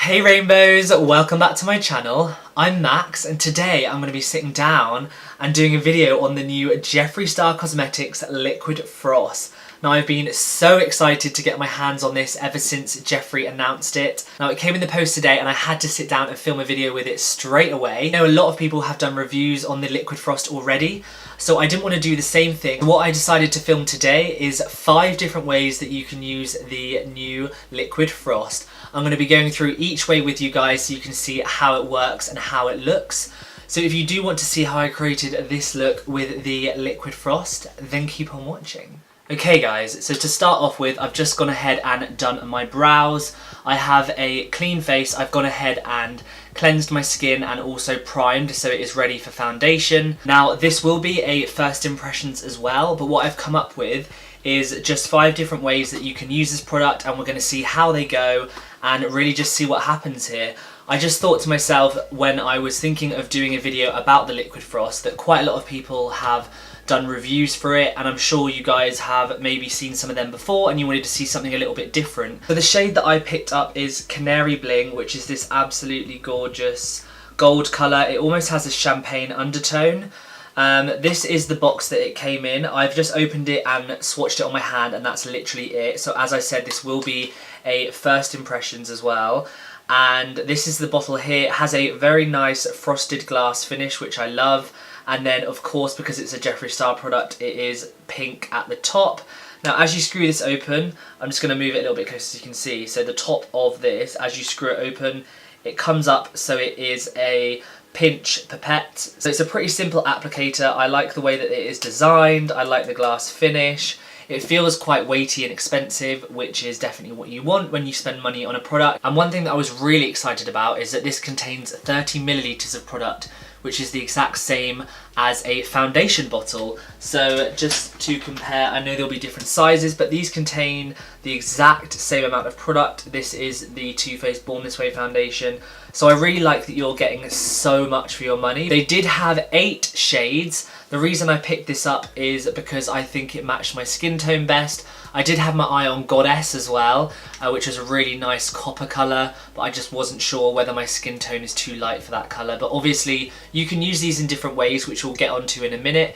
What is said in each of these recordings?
Hey rainbows, welcome back to my channel. I'm Max and today I'm going to be sitting down and doing a video on the new Jeffree Star Cosmetics Liquid Frost. Now I've been so excited to get my hands on this ever since Jeffree announced it. Now it came in the post today and I had to sit down and film a video with it straight away. I know a lot of people have done reviews on the Liquid Frost already, so I didn't want to do the same thing. What I decided to film today is 5 different ways that you can use the new Liquid Frost. I'm going to be going through each way with you guys so you can see how it works and how it looks. So if you do want to see how I created this look with the Liquid Frost, then keep on watching. Okay guys, so to start off with, I've just gone ahead and done my brows. I have a clean face. I've gone ahead and cleansed my skin and also primed so it is ready for foundation. Now this will be a first impressions as well, but what I've come up with is just 5 different ways that you can use this product, and we're going to see how they go and really just see what happens here. I just thought to myself when I was thinking of doing a video about the Liquid Frost that quite a lot of people have done reviews for it, and I'm sure you guys have maybe seen some of them before and you wanted to see something a little bit different. So the shade that I picked up is Canary Bling, which is this absolutely gorgeous gold colour. It almost has a champagne undertone. This is the box that it came in. I've just opened it and swatched it on my hand and that's literally it. So as I said, this will be a first impressions as well. And this is the bottle here. It has a very nice frosted glass finish, which I love. And then of course, because it's a Jeffree Star product, it is pink at the top. Now as you screw this open, I'm just going to move it a little bit closer so you can see. So the top of this, as you screw it open, it comes up so it is a pinch pipette. So it's a pretty simple applicator. I like the way that it is designed. I like the glass finish. It feels quite weighty and expensive, which is definitely what you want when you spend money on a product. And one thing that I was really excited about is that this contains 30 millilitres of product, which is the exact same as a foundation bottle. So just to compare, I know there'll be different sizes, but these contain the exact same amount of product. This is the Too Faced Born This Way foundation. So I really like that you're getting so much for your money. They did have 8 shades. The reason I picked this up is because I think it matched my skin tone best. I did have my eye on Goddess as well, which is a really nice copper colour, but I just wasn't sure whether my skin tone is too light for that colour. But obviously you can use these in different ways, which we'll get onto in a minute,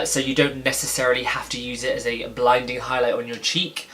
so you don't necessarily have to use it as a blinding highlight on your cheek.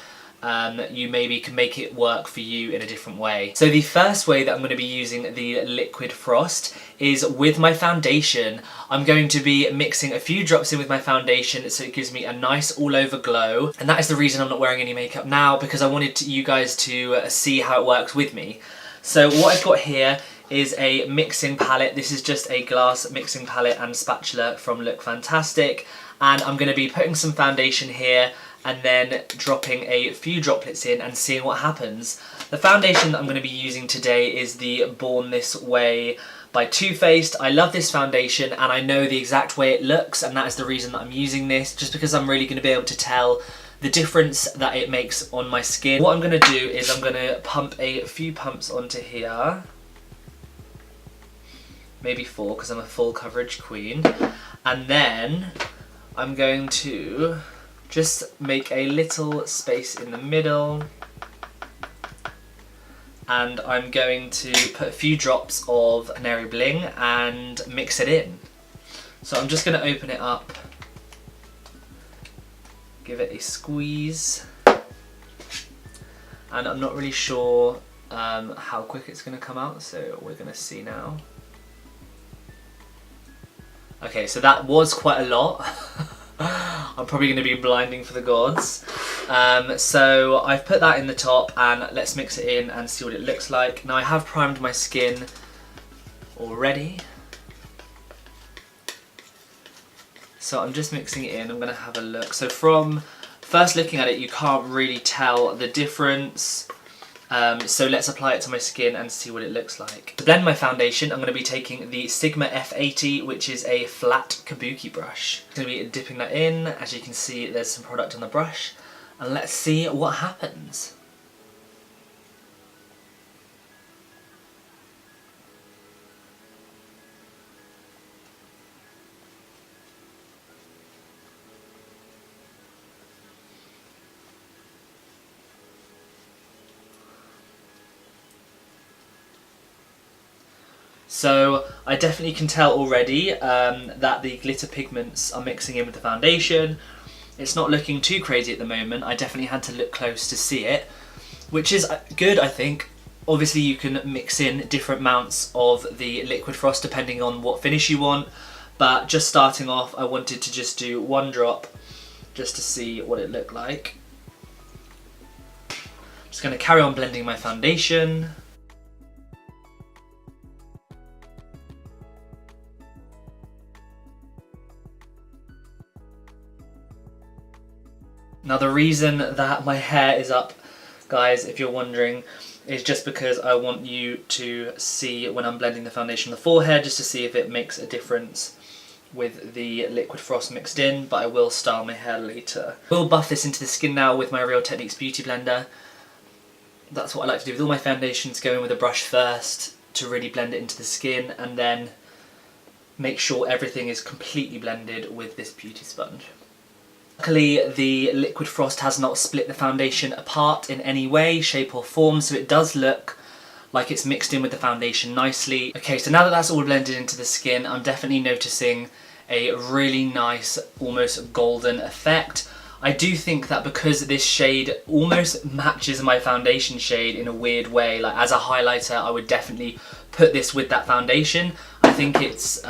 You maybe can make it work for you in a different way. So the first way that I'm going to be using the Liquid Frost is with my foundation. I'm going to be mixing a few drops in with my foundation so it gives me a nice all over glow, and that is the reason I'm not wearing any makeup now, because I wanted you guys to see how it works with me. So what I've got here is a mixing palette. This is just a glass mixing palette and spatula from Look Fantastic, and I'm going to be putting some foundation here and then dropping a few droplets in and seeing what happens. The foundation that I'm going to be using today is the Born This Way by Too Faced. I love this foundation and I know the exact way it looks, and that is the reason that I'm using this, just because I'm really going to be able to tell the difference that it makes on my skin. What I'm going to do is I'm going to pump a few pumps onto here. Maybe 4 because I'm a full coverage queen. And then I'm going to just make a little space in the middle, and I'm going to put a few drops of Canary Bling and mix it in. So I'm just going to open it up, give it a squeeze, and I'm not really sure how quick it's going to come out, so we're going to see now. Okay, so that was quite a lot. I'm probably going to be blinding for the gods. So I've put that in the top, and let's mix it in and see what it looks like. Now I have primed my skin already, so I'm just mixing it in. I'm going to have a look. So from first looking at it, you can't really tell the difference. So let's apply it to my skin and see what it looks like. To blend my foundation, I'm going to be taking the Sigma F80, which is a flat kabuki brush. I'm going to be dipping that in. As you can see, there's some product on the brush, and let's see what happens. So I definitely can tell already that the glitter pigments are mixing in with the foundation. It's not looking too crazy at the moment. I definitely had to look close to see it, which is good, I think. Obviously you can mix in different amounts of the liquid frost depending on what finish you want, but just starting off I wanted to just do 1 drop just to see what it looked like. Just going to carry on blending my foundation. Now the reason that my hair is up, guys, if you're wondering, is just because I want you to see when I'm blending the foundation on the forehead, just to see if it makes a difference with the liquid frost mixed in, but I will style my hair later. We'll buff this into the skin now with my Real Techniques Beauty Blender. That's what I like to do with all my foundations, go in with a brush first to really blend it into the skin, and then make sure everything is completely blended with this beauty sponge. Luckily, the liquid frost has not split the foundation apart in any way, shape or form, so it does look like it's mixed in with the foundation nicely. Okay, so now that that's all blended into the skin, I'm definitely noticing a really nice, almost golden effect. I do think that because this shade almost matches my foundation shade in a weird way, like as a highlighter, I would definitely put this with that foundation. I think it's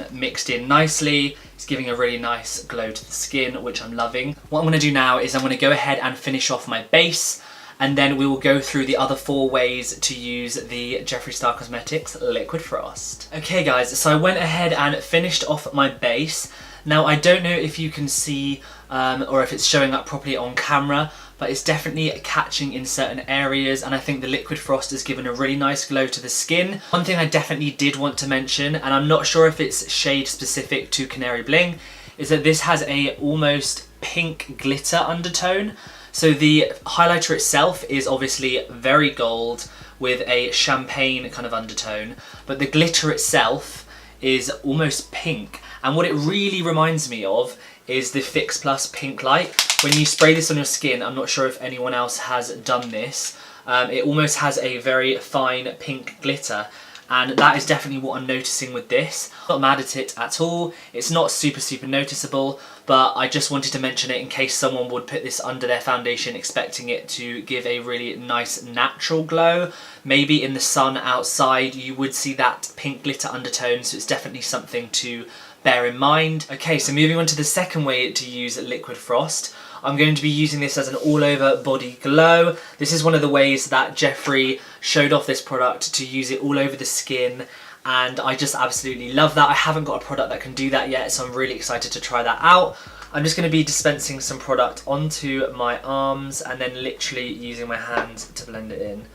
mixed in nicely. It's giving a really nice glow to the skin, which I'm loving. What I'm going to do now is I'm going to go ahead and finish off my base, and then we will go through the other 4 ways to use the Jeffree Star Cosmetics Liquid Frost. Okay guys, so I went ahead and finished off my base. Now I don't know if you can see or if it's showing up properly on camera, but it's definitely catching in certain areas, and I think the liquid frost has given a really nice glow to the skin. One thing I definitely did want to mention, and I'm not sure if it's shade specific to Canary Bling, is that this has a almost pink glitter undertone. So the highlighter itself is obviously very gold with a champagne kind of undertone, but the glitter itself is almost pink. And what it really reminds me of is the Fix Plus Pink Light. When you spray this on your skin, I'm not sure if anyone else has done this, it almost has a very fine pink glitter, and that is definitely what I'm noticing with this. I'm not mad at it at all. It's not super noticeable, but I just wanted to mention it in case someone would put this under their foundation expecting it to give a really nice natural glow. Maybe in the sun outside you would see that pink glitter undertone, so it's definitely something to bear in mind. Okay, so moving on to the second way to use liquid frost. I'm going to be using this as an all-over body glow. This is one of the ways that Jeffree showed off this product, to use it all over the skin, and I just absolutely love that. I haven't got a product that can do that yet, so I'm really excited to try that out. I'm just going to be dispensing some product onto my arms and then literally using my hand to blend it in.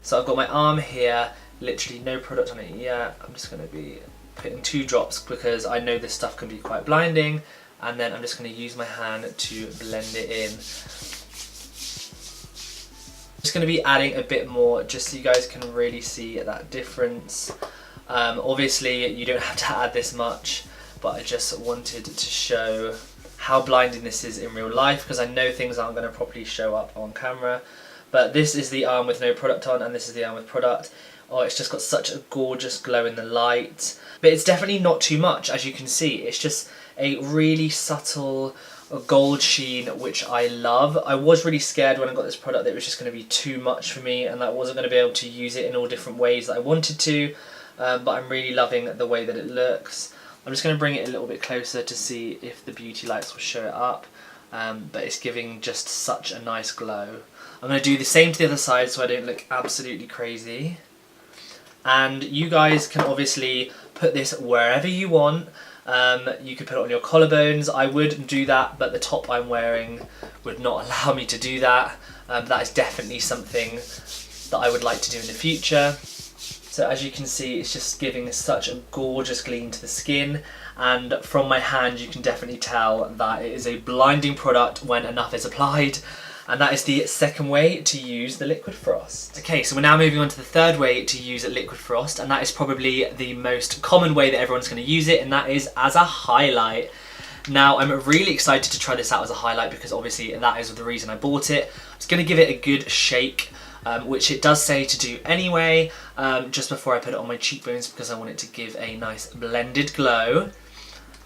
So I've got my arm here, literally no product on it yet. I'm just going to be putting 2 drops because I know this stuff can be quite blinding, and then I'm just going to use my hand to blend it in. I'm just going to be adding a bit more just so you guys can really see that difference. Obviously you don't have to add this much, but I just wanted to show how blinding this is in real life, because I know things aren't going to properly show up on camera. But this is the arm with no product on, and this is the arm with product. Oh, it's just got such a gorgeous glow in the light. But it's definitely not too much, as you can see. It's just a really subtle gold sheen, which I love. I was really scared when I got this product that it was just going to be too much for me and that I wasn't going to be able to use it in all different ways that I wanted to. But I'm really loving the way that it looks. I'm just going to bring it a little bit closer to see if the beauty lights will show it up. But it's giving just such a nice glow. I'm going to do the same to the other side so I don't look absolutely crazy. And you guys can obviously put this wherever you want. You could put it on your collarbones. I would do that, but the top I'm wearing would not allow me to do that. That is definitely something that I would like to do in the future. So as you can see, it's just giving such a gorgeous gleam to the skin, and from my hand you can definitely tell that it is a blinding product when enough is applied. And that is the second way to use the liquid frost. Okay, so we're now moving on to the third way to use liquid frost, and that is probably the most common way that everyone's going to use it, and that is as a highlight. Now, I'm really excited to try this out as a highlight because obviously that is the reason I bought it. I'm just going to give it a good shake which it does say to do anyway, just before I put it on my cheekbones because I want it to give a nice blended glow.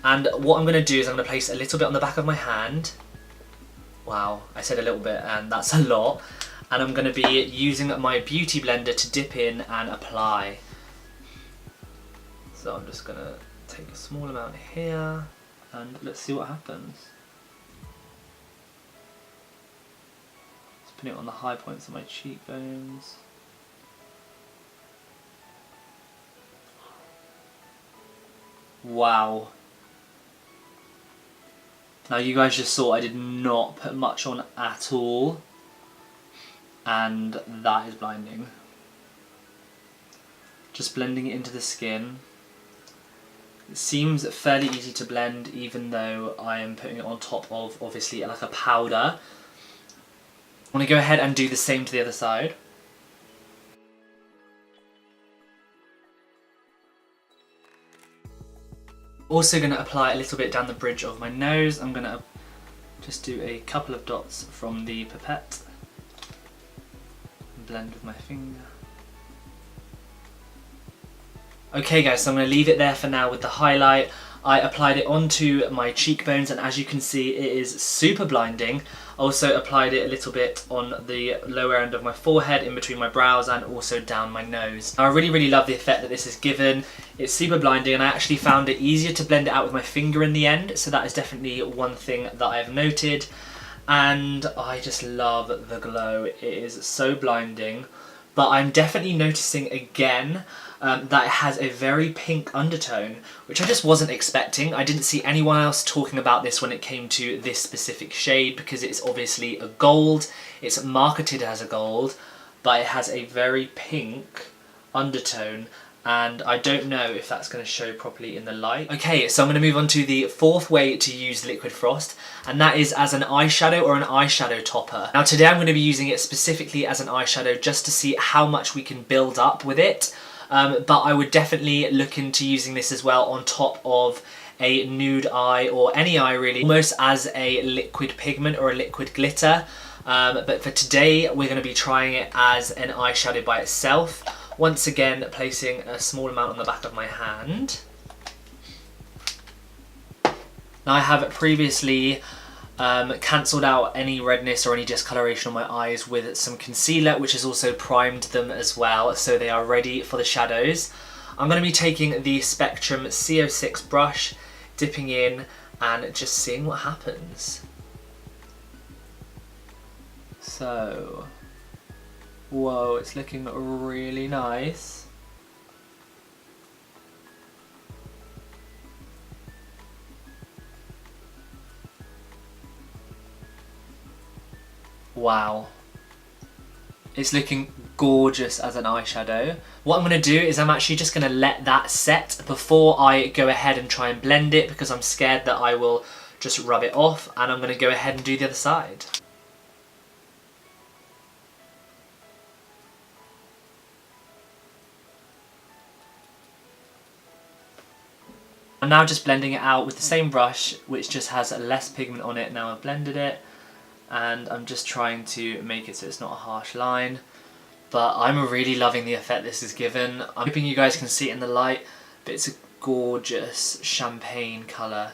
And what I'm going to do is I'm going to place a little bit on the back of my hand. Wow, I said a little bit and that's a lot. And I'm going to be using my beauty blender to dip in and apply. So I'm just going to take a small amount here and let's see what happens. Just put it on the high points of my cheekbones. Wow. Now you guys just saw I did not put much on at all, and that is blinding. Just blending it into the skin. It seems fairly easy to blend even though I am putting it on top of obviously like a powder. I want to go ahead and do the same to the other side. Also going to apply a little bit down the bridge of my nose. I'm going to just do a couple of dots from the pipette and blend with my finger. Okay guys, so I'm going to leave it there for now with the highlight. I applied it onto my cheekbones and as you can see it is super blinding. Also applied it a little bit on the lower end of my forehead, in between my brows and also down my nose. Now, I really love the effect that this has given. It's super blinding and I actually found it easier to blend it out with my finger in the end, so that is definitely one thing that I've noted. And I just love the glow. It is so blinding. But I'm definitely noticing again that it has a very pink undertone, which I just wasn't expecting. I didn't see anyone else talking about this when it came to this specific shade because it's obviously a gold. It's marketed as a gold, but it has a very pink undertone. And I don't know if that's going to show properly in the light. Okay, so I'm going to move on to the fourth way to use Liquid Frost, and that is as an eyeshadow or an eyeshadow topper. Now today I'm going to be using it specifically as an eyeshadow just to see how much we can build up with it. But I would definitely look into using this as well on top of a nude eye or any eye really, almost as a liquid pigment or a liquid glitter. But for today we're going to be trying it as an eyeshadow by itself. Once again, placing a small amount on the back of my hand. Now I have previously cancelled out any redness or any discoloration on my eyes with some concealer, which has also primed them as well, so they are ready for the shadows. I'm going to be taking the Spectrum CO6 brush, dipping in and just seeing what happens. So, whoa, it's looking really nice. Wow. It's looking gorgeous as an eyeshadow. What I'm going to do is I'm actually just going to let that set before I go ahead and try and blend it, because I'm scared that I will just rub it off, and I'm going to go ahead and do the other side. I'm now just blending it out with the same brush, which just has less pigment on it. Now I've blended it, and I'm just trying to make it so it's not a harsh line. But I'm really loving the effect this has given. I'm hoping you guys can see it in the light, but it's a gorgeous champagne colour.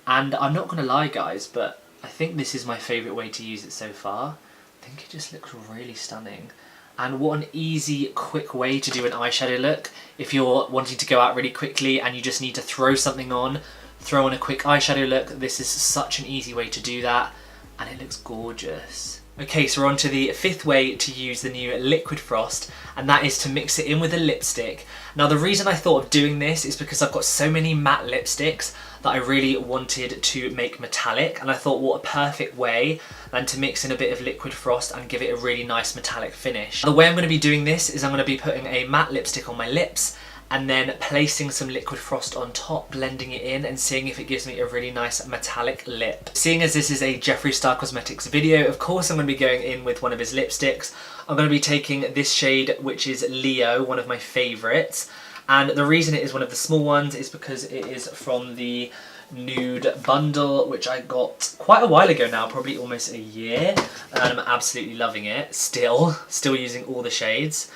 And I'm not going to lie guys, but I think this is my favourite way to use it so far. I think it just looks really stunning. And what an easy, quick way to do an eyeshadow look. If you're wanting to go out really quickly and you just need to throw something on, throw on a quick eyeshadow look, this is such an easy way to do that. And it looks gorgeous. Okay, so we're on to the fifth way to use the new Liquid Frost, and that is to mix it in with a lipstick. Now the reason I thought of doing this is because I've got so many matte lipsticks that I really wanted to make metallic, and I thought what a perfect way than to mix in a bit of Liquid Frost and give it a really nice metallic finish. The way I'm going to be doing this is I'm going to be putting a matte lipstick on my lips and then placing some Liquid Frost on top, blending it in and seeing if it gives me a really nice metallic lip. Seeing as this is a Jeffree Star Cosmetics video, of course I'm going to be going in with one of his lipsticks. I'm going to be taking this shade, which is Leo, one of my favourites. And the reason it is one of the small ones is because it is from the nude bundle, which I got quite a while ago now, probably almost a year, and I'm absolutely loving it, still using all the shades.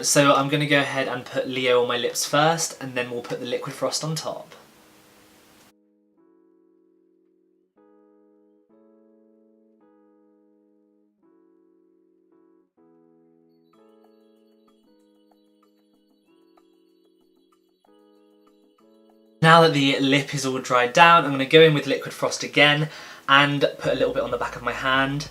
So I'm going to go ahead and put Leo on my lips first, and then we'll put the Liquid Frost on top. Now that the lip is all dried down, I'm going to go in with Liquid Frost again and put a little bit on the back of my hand.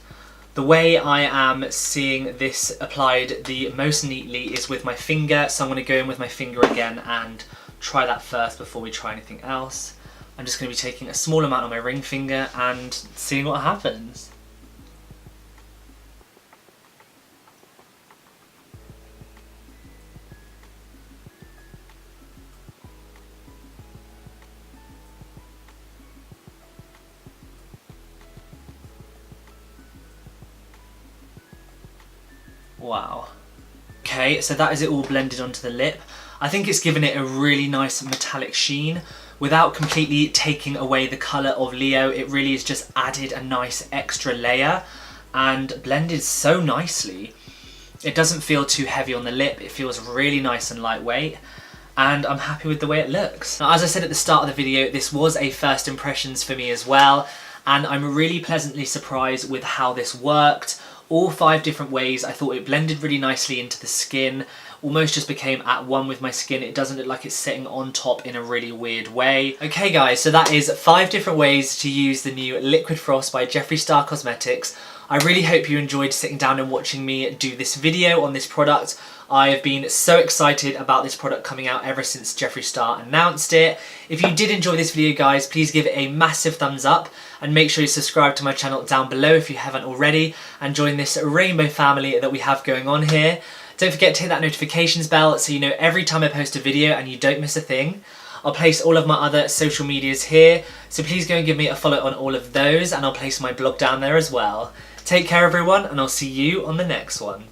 The way I am seeing this applied the most neatly is with my finger, so I'm going to go in with my finger again and try that first before we try anything else. I'm just going to be taking a small amount on my ring finger and seeing what happens. Wow. Okay, so that is it all blended onto the lip. I think it's given it a really nice metallic sheen without completely taking away the colour of Leo. It really has just added a nice extra layer and blended so nicely. It doesn't feel too heavy on the lip, it feels really nice and lightweight, and I'm happy with the way it looks. Now, as I said at the start of the video, this was a first impressions for me as well, and I'm really pleasantly surprised with how this worked. All 5 different ways, I thought it blended really nicely into the skin, almost just became at one with my skin. It doesn't look like it's sitting on top in a really weird way. Okay guys, so that is 5 different ways to use the new Liquid Frost by Jeffree Star Cosmetics. I really hope you enjoyed sitting down and watching me do this video on this product. I've been so excited about this product coming out ever since Jeffree Star announced it. If you did enjoy this video guys, please give it a massive thumbs up and make sure you subscribe to my channel down below if you haven't already and join this rainbow family that we have going on here. Don't forget to hit that notifications bell so you know every time I post a video and you don't miss a thing. I'll place all of my other social medias here, so please go and give me a follow on all of those, and I'll place my blog down there as well. Take care everyone, and I'll see you on the next one.